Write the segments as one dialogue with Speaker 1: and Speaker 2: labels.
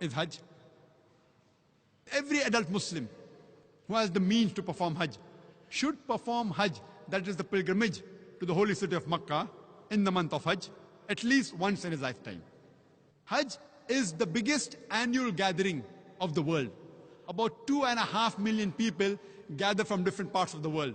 Speaker 1: is Hajj. Every adult Muslim who has the means to perform Hajj should perform Hajj, that is the pilgrimage to the holy city of Makkah in the month of Hajj, at least once in his lifetime. Hajj is the biggest annual gathering of the world. About 2.5 million people gather from different parts of the world.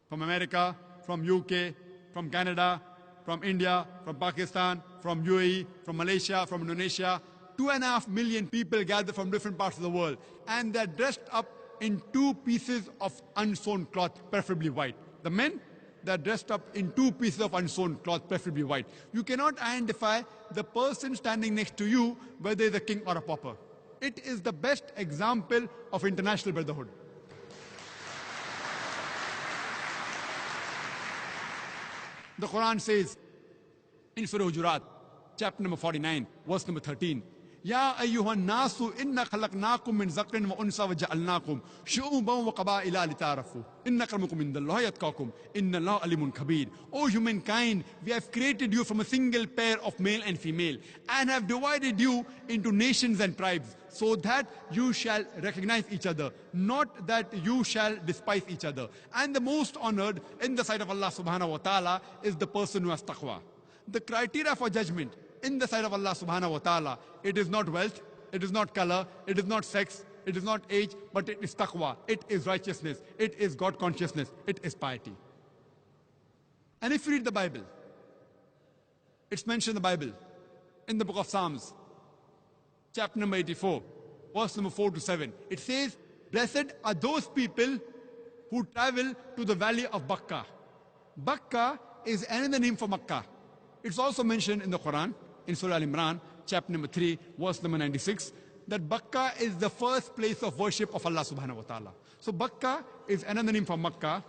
Speaker 1: From America, from UK, from Canada, from India, from Pakistan, from UAE, from Malaysia, from Indonesia. 2.5 million people gather from different parts of the world. And they're dressed up in 2 pieces of unsewn cloth, preferably white. The men, they're dressed up in 2 pieces of unsewn cloth, preferably white. You cannot identify the person standing next to you whether he's a king or a pauper. It is the best example of international brotherhood. The Quran says in Surah Hujurat, chapter number 49, verse number 13, Ya ayyuhan nasu inna khalaqnakum min zakrin wa unsa wa ja'alnakum shu'uban wa qaba'ila lita'arafu inna akramakum indallahi atqakum inna Allaha alimun khabir. O humankind, we have created you from a single pair of male and female and have divided you into nations and tribes so that you shall recognize each other, not that you shall despise each other. And the most honored in the sight of Allah subhanahu wa ta'ala is the person who has taqwa. The criteria for judgment in the sight of Allah subhanahu wa ta'ala, it is not wealth, it is not color, it is not sex, it is not age, but it is taqwa, it is righteousness, it is God consciousness, it is piety. And if you read the Bible, it's mentioned in the Bible, in the book of Psalms, chapter number 84, verse number 4 to 7. It says, blessed are those people who travel to the valley of Bakkah. Bakkah is another name for Makkah. It's also mentioned in the Quran, in Surah Al-Imran, chapter number 3, verse number 96, that Bakkah is the first place of worship of Allah subhanahu wa ta'ala. So Bakkah is another name for Makkah.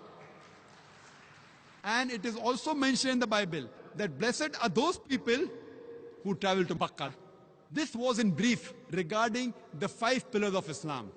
Speaker 1: And it is also mentioned in the Bible that blessed are those people who travel to Bakkah. This was in brief regarding the 5 pillars of Islam.